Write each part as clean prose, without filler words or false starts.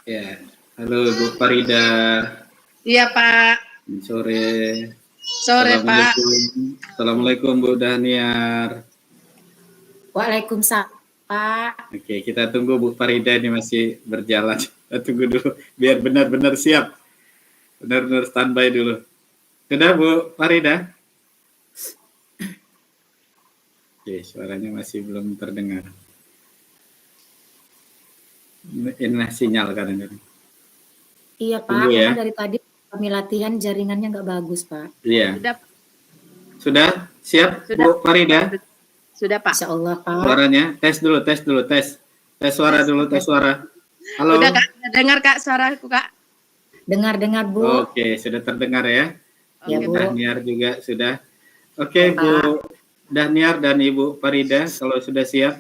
Ya, halo Bu Farida. Iya Pak. Sore. Sore Pak. Assalamualaikum Bu Daniar. Waalaikumsalam Pak. Oke, kita tunggu Bu Farida ini masih berjalan. Kita tunggu dulu biar benar-benar siap. Benar-benar standby dulu. Sudah Bu Farida? Oke, suaranya masih belum terdengar. Ini sinyal kadang-kadang. Iya Pak, tunggu ya. Dari tadi kami latihan jaringannya nggak bagus Pak. Iya. Sudah siap Bu Farida? Sudah Pak. Insya Allah Pak. Suaranya tes dulu. Tes suara dulu, tes suara. Halo. Udah Kak, dengar Kak suaraku Kak? Dengar Bu. Oke, sudah terdengar ya. Ya Bu. Daniar juga sudah. Oke Bu Daniar dan Ibu Farida, kalau sudah siap,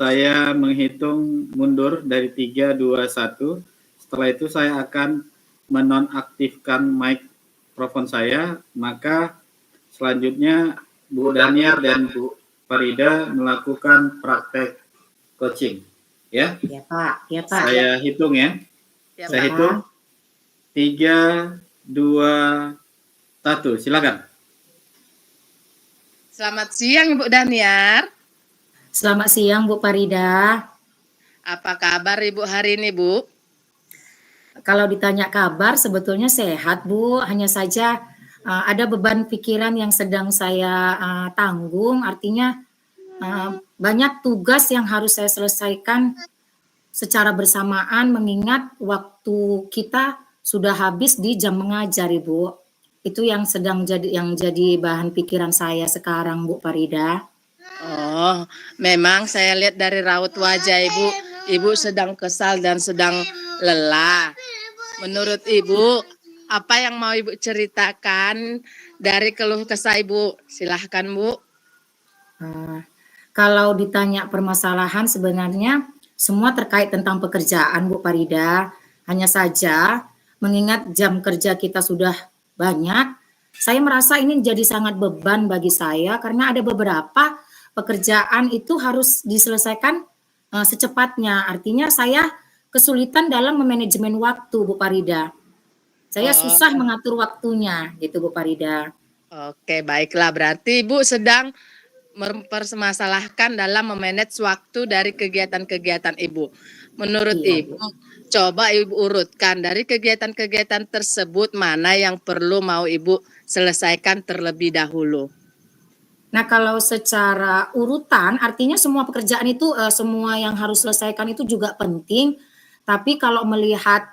saya menghitung mundur dari 3, 2, 1. Setelah itu saya akan menonaktifkan mikrofon saya, maka selanjutnya Bu Daniar dan Bu Farida melakukan praktek coaching. Ya? Ya Pak. Saya hitung ya. Saya hitung 3, 2, 1. Silakan. Selamat siang Ibu Daniar. Selamat siang Bu Farida. Apa kabar Ibu hari ini Bu? Kalau ditanya kabar sebetulnya sehat Bu. Hanya saja ada beban pikiran yang sedang saya tanggung. Artinya banyak tugas yang harus saya selesaikan secara bersamaan mengingat waktu kita sudah habis di jam mengajar Ibu. Itu yang sedang jadi bahan pikiran saya sekarang Bu Farida. Oh, memang saya lihat dari raut wajah Ibu sedang kesal dan sedang lelah. Menurut Ibu, apa yang mau Ibu ceritakan dari keluh kesah Ibu? Silahkan Bu. Kalau ditanya permasalahan sebenarnya semua terkait tentang pekerjaan Bu Farida. Hanya saja mengingat jam kerja kita sudah banyak, saya merasa ini jadi sangat beban bagi saya karena ada beberapa pekerjaan itu harus diselesaikan secepatnya. Artinya saya kesulitan dalam memanajemen waktu Bu Farida. Saya susah mengatur waktunya gitu Bu Farida. Oke, baiklah. Berarti Ibu sedang mempermasalahkan dalam memanage waktu dari kegiatan-kegiatan Ibu. Menurut Ibu, coba Ibu urutkan dari kegiatan-kegiatan tersebut mana yang perlu mau Ibu selesaikan terlebih dahulu. Nah, kalau secara urutan artinya semua pekerjaan itu semua yang harus selesaikan itu juga penting. Tapi kalau melihat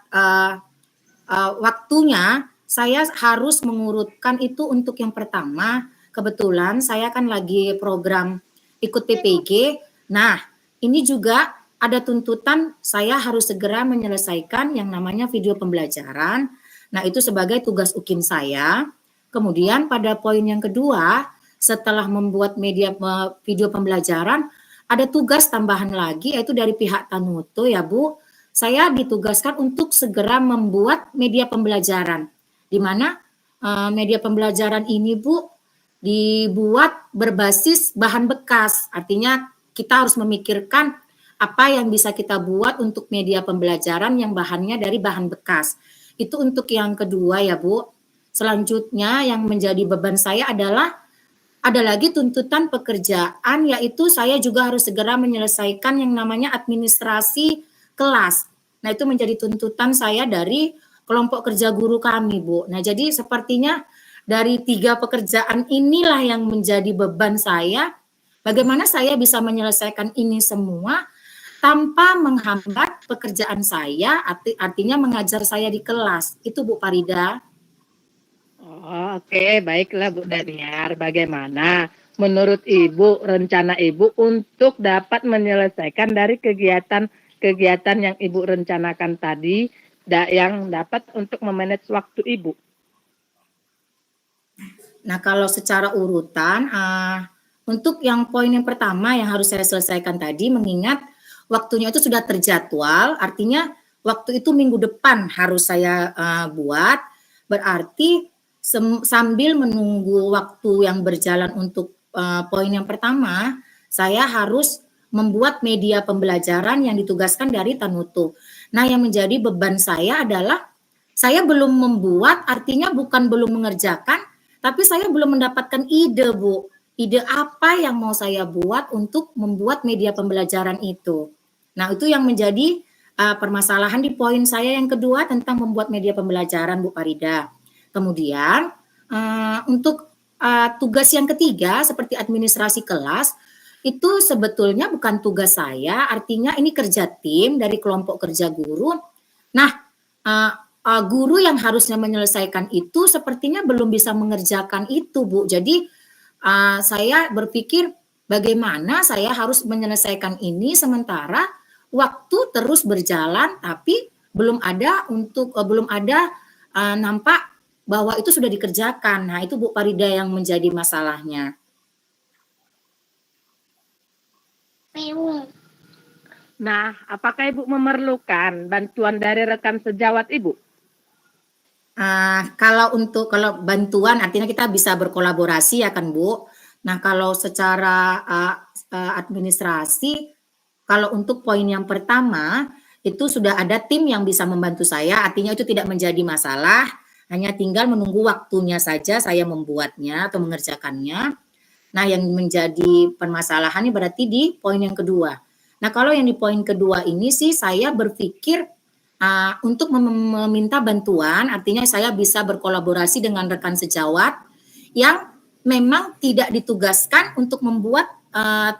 waktunya, saya harus mengurutkan itu untuk yang pertama. Kebetulan saya kan lagi program ikut PPG. Nah, ini juga ada tuntutan saya harus segera menyelesaikan yang namanya video pembelajaran. Nah, itu sebagai tugas UKIM saya. Kemudian pada poin yang kedua, setelah membuat video pembelajaran, ada tugas tambahan lagi yaitu dari pihak Tanuto ya Bu. Saya ditugaskan untuk segera membuat media pembelajaran. Di mana media pembelajaran ini Bu dibuat berbasis bahan bekas. Artinya kita harus memikirkan apa yang bisa kita buat untuk media pembelajaran yang bahannya dari bahan bekas. Itu untuk yang kedua ya Bu. Selanjutnya yang menjadi beban saya adalah ada lagi tuntutan pekerjaan yaitu saya juga harus segera menyelesaikan yang namanya administrasi kelas. Nah itu menjadi tuntutan saya dari kelompok kerja guru kami Bu. Nah jadi sepertinya dari 3 pekerjaan inilah yang menjadi beban saya. Bagaimana saya bisa menyelesaikan ini semua tanpa menghambat pekerjaan saya, artinya mengajar saya di kelas. Itu Bu Farida. Oke, baiklah Bu Daniar. Bagaimana menurut Ibu rencana Ibu untuk dapat menyelesaikan dari kegiatan yang Ibu rencanakan tadi yang dapat untuk memanage waktu Ibu? Nah, kalau secara urutan, untuk yang poin yang pertama yang harus saya selesaikan tadi, mengingat waktunya itu sudah terjadwal, artinya waktu itu minggu depan harus saya buat, berarti sambil menunggu waktu yang berjalan untuk poin yang pertama, saya harus membuat media pembelajaran yang ditugaskan dari Tanuto. Nah, yang menjadi beban saya adalah saya belum membuat, artinya bukan belum mengerjakan, tapi saya belum mendapatkan ide, Bu. Ide apa yang mau saya buat untuk membuat media pembelajaran itu. Nah, itu yang menjadi permasalahan di poin saya yang kedua tentang membuat media pembelajaran, Bu Farida. Kemudian untuk tugas yang ketiga seperti administrasi kelas, itu sebetulnya bukan tugas saya, artinya ini kerja tim dari kelompok kerja guru. Nah, guru yang harusnya menyelesaikan itu sepertinya belum bisa mengerjakan itu, Bu. Jadi saya berpikir bagaimana saya harus menyelesaikan ini sementara waktu terus berjalan tapi belum ada nampak bahwa itu sudah dikerjakan. Nah, itu Bu Farida yang menjadi masalahnya. Nah, apakah Ibu memerlukan bantuan dari rekan sejawat Ibu? Kalau bantuan artinya kita bisa berkolaborasi ya kan, Bu. Nah, kalau secara administrasi, kalau untuk poin yang pertama itu sudah ada tim yang bisa membantu saya, artinya itu tidak menjadi masalah, hanya tinggal menunggu waktunya saja saya membuatnya atau mengerjakannya. Nah, yang menjadi permasalahan ini berarti di poin yang kedua. Nah, kalau yang di poin kedua ini sih saya berpikir untuk meminta bantuan, artinya saya bisa berkolaborasi dengan rekan sejawat yang memang tidak ditugaskan untuk membuat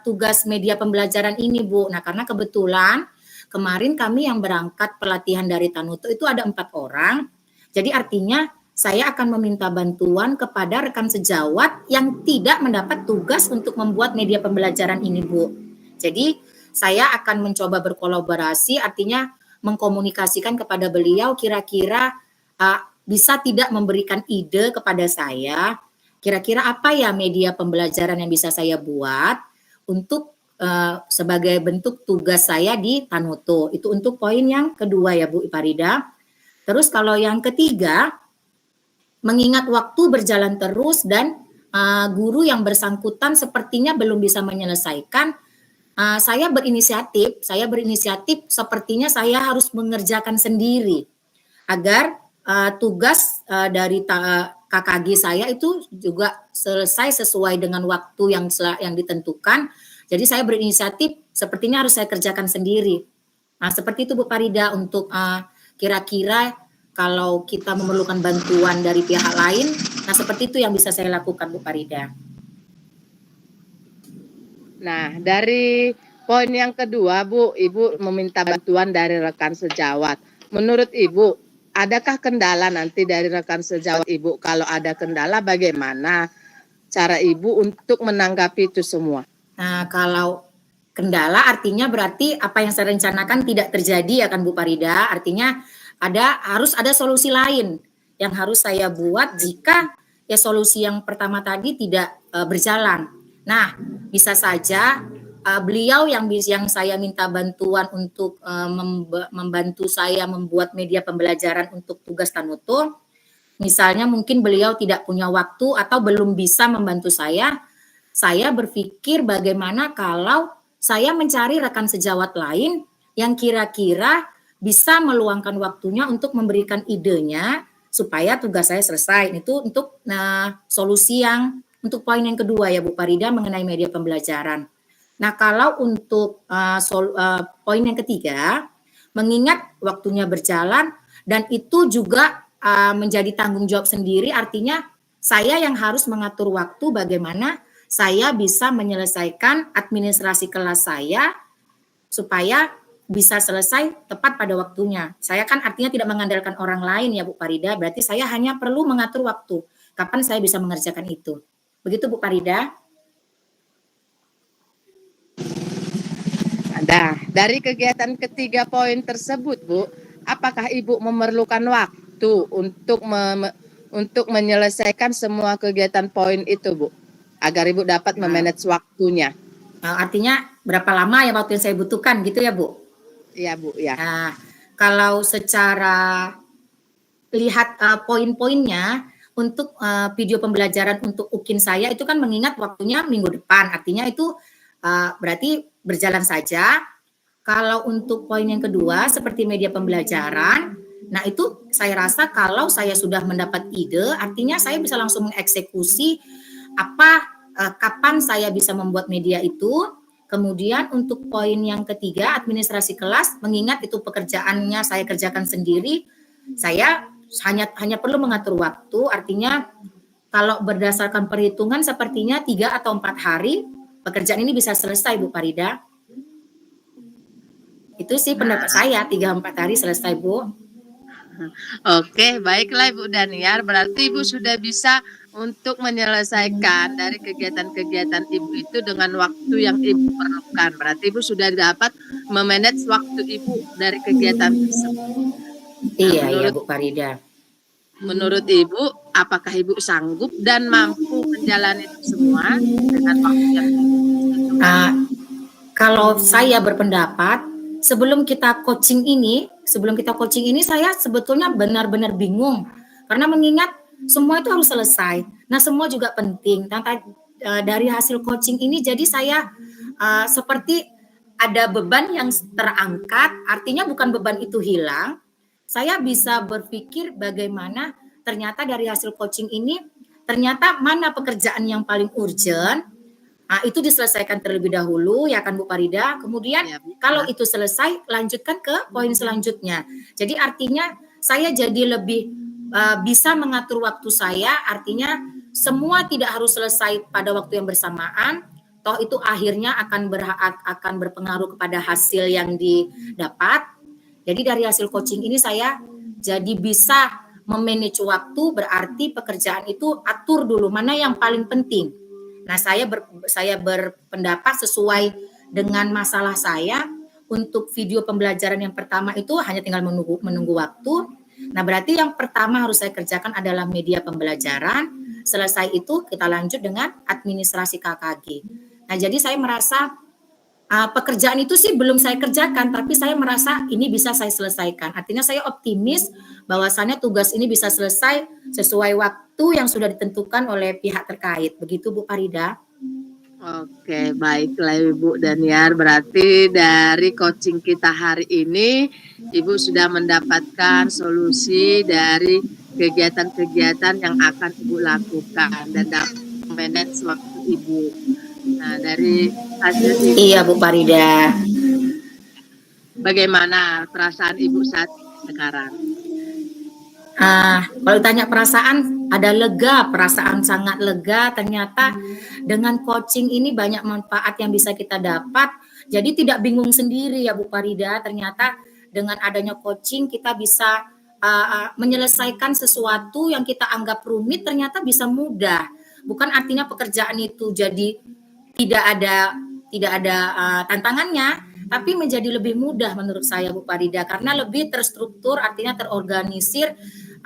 tugas media pembelajaran ini, Bu. Nah, karena kebetulan kemarin kami yang berangkat pelatihan dari Tanuto itu ada 4 orang. Jadi artinya saya akan meminta bantuan kepada rekan sejawat yang tidak mendapat tugas untuk membuat media pembelajaran ini, Bu. Jadi saya akan mencoba berkolaborasi, artinya mengkomunikasikan kepada beliau kira-kira bisa tidak memberikan ide kepada saya, kira-kira apa ya media pembelajaran yang bisa saya buat untuk sebagai bentuk tugas saya di Tanuto. Itu untuk poin yang kedua ya Bu Farida. Terus kalau yang ketiga, mengingat waktu berjalan terus dan guru yang bersangkutan sepertinya belum bisa menyelesaikan, saya berinisiatif sepertinya saya harus mengerjakan sendiri agar tugas dari KKG saya itu juga selesai sesuai dengan waktu yang ditentukan. Jadi saya berinisiatif sepertinya harus saya kerjakan sendiri. Nah, seperti itu Bu Farida untuk kira-kira kalau kita memerlukan bantuan dari pihak lain, nah seperti itu yang bisa saya lakukan Bu Farida. Nah, dari poin yang kedua, Bu, Ibu meminta bantuan dari rekan sejawat. Menurut Ibu, adakah kendala nanti dari rekan sejawat Ibu? Kalau ada kendala, bagaimana cara Ibu untuk menanggapi itu semua? Nah, kalau kendala artinya berarti apa yang saya rencanakan tidak terjadi ya kan Bu Farida? Artinya harus ada solusi lain yang harus saya buat jika ya solusi yang pertama tadi tidak berjalan. Nah, bisa saja beliau yang saya minta bantuan untuk membantu saya membuat media pembelajaran untuk tugas Tanuto, misalnya mungkin beliau tidak punya waktu atau belum bisa membantu saya berpikir bagaimana kalau saya mencari rekan sejawat lain yang kira-kira bisa meluangkan waktunya untuk memberikan idenya supaya tugas saya selesai. Itu untuk solusi yang untuk poin yang kedua ya Bu Farida mengenai media pembelajaran. Nah, kalau untuk poin yang ketiga, mengingat waktunya berjalan dan itu juga menjadi tanggung jawab sendiri, artinya saya yang harus mengatur waktu bagaimana saya bisa menyelesaikan administrasi kelas saya supaya bisa selesai tepat pada waktunya. Saya kan artinya tidak mengandalkan orang lain ya Bu Farida, berarti saya hanya perlu mengatur waktu. Kapan saya bisa mengerjakan itu. Begitu Bu Farida. Nah, dari kegiatan ketiga poin tersebut, Bu, apakah Ibu memerlukan waktu untuk menyelesaikan semua kegiatan poin itu, Bu? Agar Ibu dapat memanage waktunya. Artinya berapa lama ya waktu yang saya butuhkan gitu ya Bu? Iya Bu, ya. Nah, kalau secara lihat poin-poinnya untuk video pembelajaran untuk UKIN saya itu kan mengingat waktunya minggu depan, artinya itu berarti berjalan saja. kalau untuk poin yang kedua seperti media pembelajaran, nah itu saya rasa kalau saya sudah mendapat ide, artinya saya bisa langsung mengeksekusi kapan saya bisa membuat media itu. Kemudian untuk poin yang ketiga, administrasi kelas, mengingat itu pekerjaannya saya kerjakan sendiri, saya hanya perlu mengatur waktu, artinya kalau berdasarkan perhitungan sepertinya 3 atau 4 hari pekerjaan ini bisa selesai, Bu Farida. Itu sih pendapat saya, 3-4 hari selesai, Bu. Oke, baiklah Ibu Daniar, berarti Ibu sudah bisa untuk menyelesaikan dari kegiatan-kegiatan Ibu itu dengan waktu yang Ibu perlukan. Berarti Ibu sudah dapat memanage waktu Ibu dari kegiatan tersebut. Iya, Bu Farida. Menurut Ibu, apakah Ibu sanggup dan mampu menjalani itu semua dengan waktu yang ditentukan? Kalau saya berpendapat, sebelum kita coaching ini saya sebetulnya benar-benar bingung karena mengingat semua itu harus selesai. Nah, semua juga penting. Dari hasil coaching ini jadi saya seperti ada beban yang terangkat, artinya bukan beban itu hilang. Saya bisa berpikir bagaimana ternyata dari hasil coaching ini ternyata mana pekerjaan yang paling urgent. Nah, itu diselesaikan terlebih dahulu, ya kan Bu Farida. Kemudian kalau itu selesai, lanjutkan ke poin selanjutnya. Jadi artinya saya jadi lebih bisa mengatur waktu saya, artinya semua tidak harus selesai pada waktu yang bersamaan, toh itu akhirnya akan berpengaruh kepada hasil yang didapat. Jadi dari hasil coaching ini saya jadi bisa memanage waktu, berarti pekerjaan itu atur dulu mana yang paling penting. Nah, saya berpendapat sesuai dengan masalah saya untuk video pembelajaran yang pertama itu hanya tinggal menunggu waktu. Nah, berarti yang pertama harus saya kerjakan adalah media pembelajaran. Selesai itu kita lanjut dengan administrasi KKG. Nah, jadi saya merasa pekerjaan itu sih belum saya kerjakan, tapi saya merasa ini bisa saya selesaikan. Artinya saya optimis bahwasannya tugas ini bisa selesai sesuai waktu yang sudah ditentukan oleh pihak terkait. Begitu Bu Farida. Oke, baiklah Ibu Daniar. Berarti dari coaching kita hari ini, Ibu sudah mendapatkan solusi dari kegiatan-kegiatan yang akan Ibu lakukan dan dapat manage waktu Ibu. Nah, dari hasil Ibu, iya Bu Farida. Bagaimana perasaan Ibu saat sekarang? Kalau tanya perasaan, ada lega, perasaan sangat lega. Ternyata dengan coaching ini banyak manfaat yang bisa kita dapat. Jadi tidak bingung sendiri ya Bu Farida. Ternyata dengan adanya coaching kita bisa menyelesaikan sesuatu yang kita anggap rumit ternyata bisa mudah. Bukan artinya pekerjaan itu jadi tidak ada tantangannya, tapi menjadi lebih mudah menurut saya Bu Farida karena lebih terstruktur, artinya terorganisir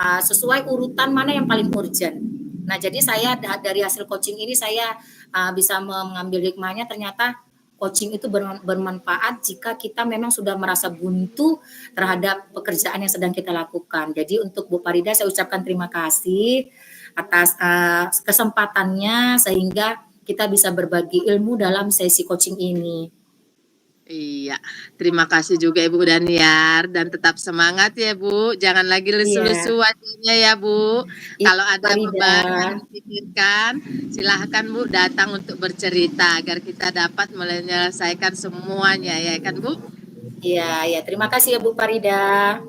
sesuai urutan mana yang paling urgent. Nah, jadi saya dari hasil coaching ini saya bisa mengambil hikmahnya, ternyata coaching itu bermanfaat jika kita memang sudah merasa buntu terhadap pekerjaan yang sedang kita lakukan. Jadi untuk Bu Farida saya ucapkan terima kasih atas kesempatannya sehingga kita bisa berbagi ilmu dalam sesi coaching ini. Iya, terima kasih juga Ibu Daniar dan tetap semangat ya Bu. Jangan lagi lesu-lesu wajahnya ya Bu. Kalau ada beban yang dipikirkan, silahkan Bu datang untuk bercerita agar kita dapat menyelesaikan semuanya ya kan Bu? Iya, ya terima kasih ya Bu Farida.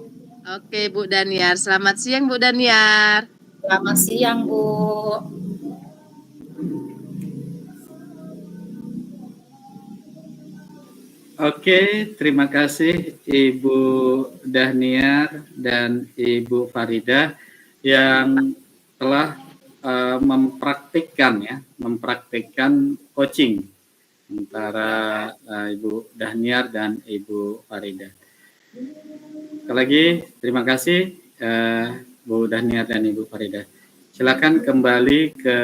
Oke Bu Daniar, selamat siang Bu Daniar. Selamat siang Bu. Oke, terima kasih Ibu Daniar dan Ibu Farida yang telah mempraktikkan coaching antara Ibu Daniar dan Ibu Farida. Sekali lagi terima kasih Bu Daniar dan Ibu Farida. Silakan kembali ke